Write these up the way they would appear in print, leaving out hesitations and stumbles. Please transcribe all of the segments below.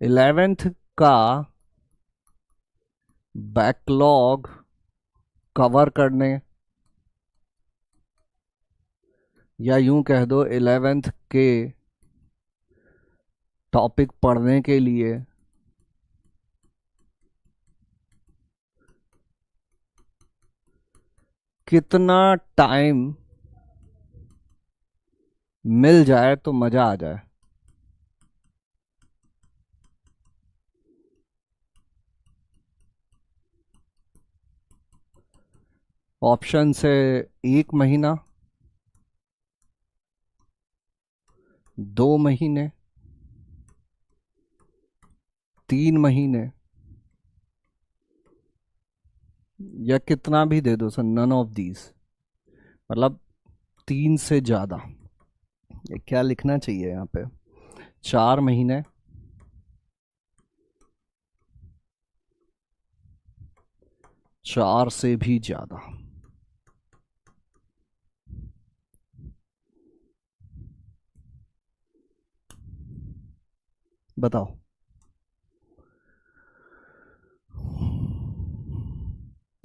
11th का backlog cover करने, या यूं कह दो 11th के टॉपिक पढ़ने के लिए कितना टाइम मिल जाए तो मजा आ जाए। ऑप्शन से 1 महीना, 2 महीने, 3 महीने, या कितना भी दे दो सर, नन ऑफ दीज, मतलब 3 से ज्यादा। ये क्या लिखना चाहिए यहाँ पे? 4 महीने, 4 से भी ज्यादा। बताओ।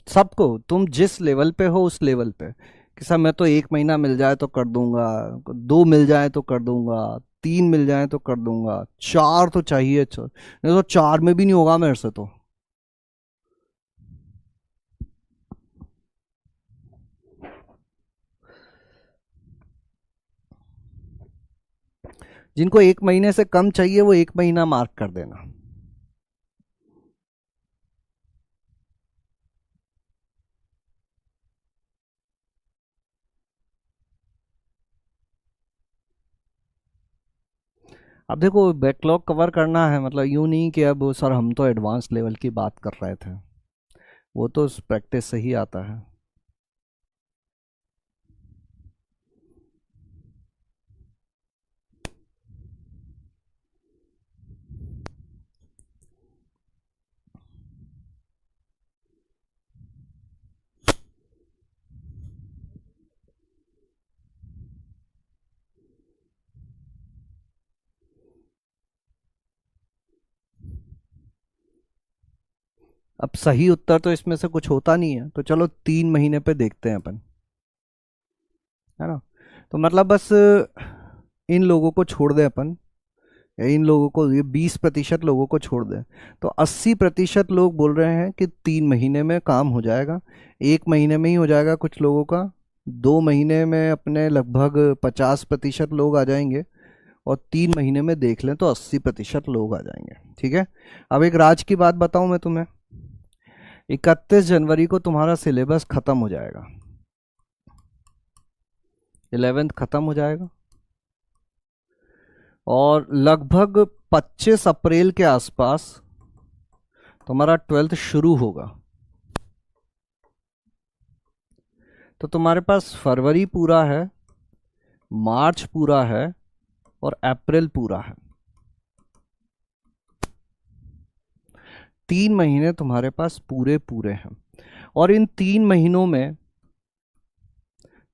सबको, तुम जिस लेवल पे हो उस लेवल पे, कि सर मैं तो 1 महीना मिल जाए तो कर दूंगा, 2 मिल जाए तो कर दूंगा, 3 मिल जाए तो कर दूंगा, 4 तो चाहिए, नहीं तो 4 में भी नहीं होगा मेरे से तो। जिनको 1 महीने से कम चाहिए वो 1 महीना मार्क कर देना। अब देखो, बैकलॉग कवर करना है मतलब यूं नहीं कि अब सर हम तो एडवांस लेवल की बात कर रहे थे, वो तो प्रैक्टिस से ही आता है। अब सही उत्तर तो इसमें से कुछ होता नहीं है, तो चलो 3 महीने पे देखते हैं अपन, है ना? तो मतलब बस इन लोगों को छोड़ दें अपन, या इन लोगों को, ये 20% लोगों को छोड़ दें, तो 80% लोग बोल रहे हैं कि 3 महीने में काम हो जाएगा। 1 महीने में ही हो जाएगा कुछ लोगों का, 2 महीने में अपने लगभग 50% लोग आ जाएंगे, और 3 महीने में देख लें तो 80% लोग आ जाएंगे। ठीक है। अब एक राज की बात बताऊं मैं तुम्हें, 31 जनवरी को तुम्हारा सिलेबस खत्म हो जाएगा, 11th खत्म हो जाएगा, और लगभग 25 अप्रैल के आसपास तुम्हारा 12th शुरू होगा। तो तुम्हारे पास फरवरी पूरा है, मार्च पूरा है, और अप्रैल पूरा है। 3 महीने तुम्हारे पास पूरे पूरे हैं, और इन 3 महीनों में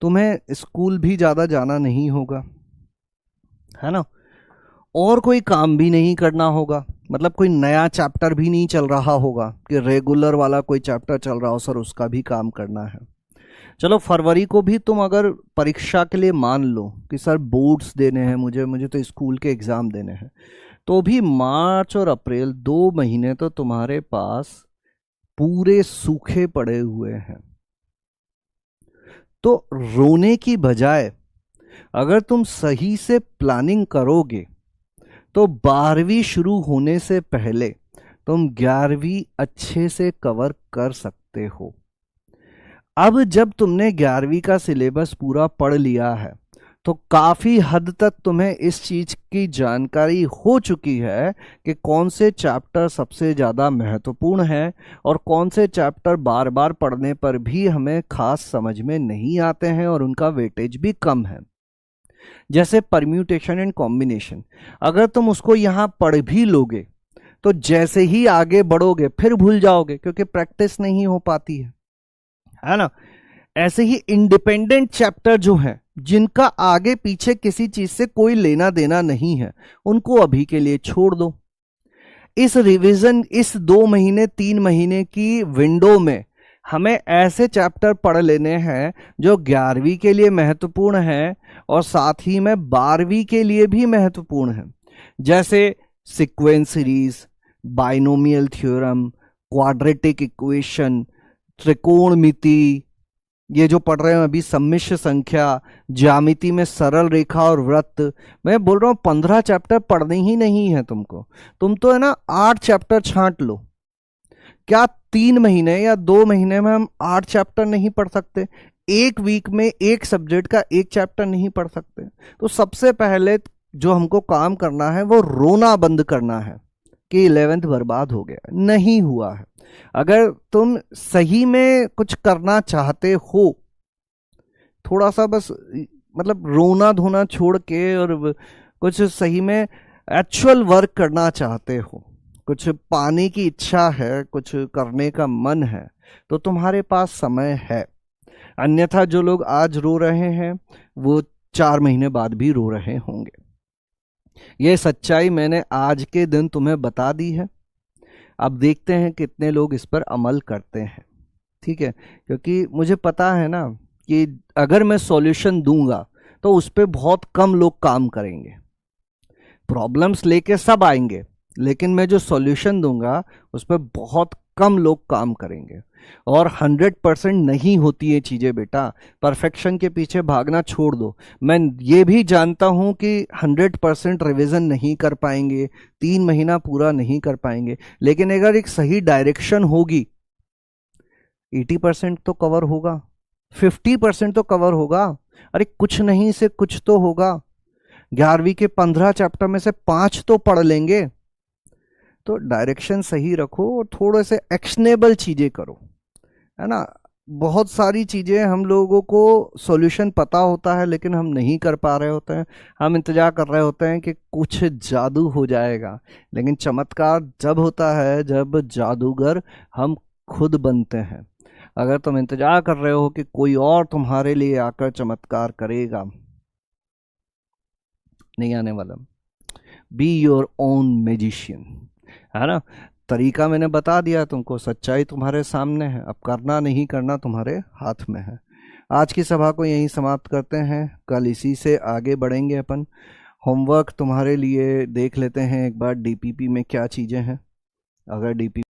तुम्हें स्कूल भी ज़्यादा जाना नहीं होगा, है ना? और कोई काम भी नहीं करना होगा, मतलब कोई नया चैप्टर भी नहीं चल रहा होगा कि रेगुलर वाला कोई चैप्टर चल रहा हो सर उसका भी काम करना है। चलो फरवरी को भी तुम अगर परीक्षा के लिए मान लो कि सर बोर्ड्स देने हैं मुझे, मुझे तो स्कूल के एग्ज़ाम देने हैं, तो भी मार्च और अप्रैल 2 महीने तो तुम्हारे पास पूरे सूखे पड़े हुए हैं। तो रोने की बजाय अगर तुम सही से प्लानिंग करोगे तो 12वीं शुरू होने से पहले तुम 11वीं अच्छे से कवर कर सकते हो। अब जब तुमने 11वीं का सिलेबस पूरा पढ़ लिया है तो काफी हद तक तुम्हें इस चीज की जानकारी हो चुकी है कि कौन से चैप्टर सबसे ज्यादा महत्वपूर्ण है, और कौन से चैप्टर बार बार पढ़ने पर भी हमें खास समझ में नहीं आते हैं और उनका वेटेज भी कम है। जैसे परम्यूटेशन एंड कॉम्बिनेशन, अगर तुम उसको यहां पढ़ भी लोगे तो जैसे ही आगे बढ़ोगे फिर भूल जाओगे क्योंकि प्रैक्टिस नहीं हो पाती है ना? ऐसे ही इंडिपेंडेंट चैप्टर जो हैं जिनका आगे पीछे किसी चीज से कोई लेना देना नहीं है, उनको अभी के लिए छोड़ दो। इस रिवीजन, इस 2 महीने 3 महीने की विंडो में हमें ऐसे चैप्टर पढ़ लेने हैं जो 11वीं के लिए महत्वपूर्ण है और साथ ही में 12वीं के लिए भी महत्वपूर्ण है, जैसे sequence series, binomial theorem, quadratic equation, त्रिकोणमिति, ये जो पढ़ रहे हैं अभी सम्मिश्र संख्या, ज्यामिति में सरल रेखा और वृत्त। मैं बोल रहा हूं 15 चैप्टर पढ़ने ही नहीं है तुमको, तुम तो है ना 8 चैप्टर छांट लो। क्या 3 महीने या 2 महीने में हम 8 चैप्टर नहीं पढ़ सकते? एक वीक में एक सब्जेक्ट का एक चैप्टर नहीं पढ़ सकते? तो सबसे पहले जो हमको काम करना है वो रोना बंद करना है कि 11th बर्बाद हो गया, नहीं हुआ है। अगर तुम सही में कुछ करना चाहते हो, थोड़ा सा बस मतलब रोना धोना छोड़ के और कुछ सही में एक्चुअल वर्क करना चाहते हो, कुछ पाने की इच्छा है, कुछ करने का मन है, तो तुम्हारे पास समय है। अन्यथा जो लोग आज रो रहे हैं वो 4 महीने बाद भी रो रहे होंगे। ये सच्चाई मैंने आज के दिन तुम्हें बता दी है। अब देखते हैं कितने लोग इस पर अमल करते हैं, ठीक है? क्योंकि मुझे पता है ना कि अगर मैं सॉल्यूशन दूंगा तो उस पर बहुत कम लोग काम करेंगे। प्रॉब्लम्स लेके सब आएंगे, लेकिन मैं जो सॉल्यूशन दूंगा उस पर बहुत कम लोग काम करेंगे। और 100% नहीं होती ये चीज़ें बेटा, परफेक्शन के पीछे भागना छोड़ दो। मैं ये भी जानता हूं कि 100% रिवीजन नहीं कर पाएंगे, 3 महीना पूरा नहीं कर पाएंगे, लेकिन अगर एक सही डायरेक्शन होगी 80% तो कवर होगा, 50% तो कवर होगा। अरे कुछ नहीं से कुछ तो होगा। 11वीं के 15 चैप्टर में से 5 तो पढ़ लेंगे। तो डायरेक्शन सही रखो और थोड़े से एक्शनेबल चीजें करो, है ना? बहुत सारी चीजें हम लोगों को सॉल्यूशन पता होता है लेकिन हम नहीं कर पा रहे होते हैं। हम इंतजार कर रहे होते हैं कि कुछ जादू हो जाएगा, लेकिन चमत्कार जब होता है जब जादूगर हम खुद बनते हैं। अगर तुम इंतजार कर रहे हो कि कोई और तुम्हारे लिए आकर चमत्कार करेगा, नहीं आने वाला। बी योर ओन मैजिशियन, है ना? तरीका मैंने बता दिया तुमको, सच्चाई तुम्हारे सामने है, अब करना नहीं करना तुम्हारे हाथ में है। आज की सभा को यहीं समाप्त करते हैं, कल इसी से आगे बढ़ेंगे अपन। होमवर्क तुम्हारे लिए देख लेते हैं एक बार, डीपीपी में क्या चीज़ें हैं। अगर डीपीपी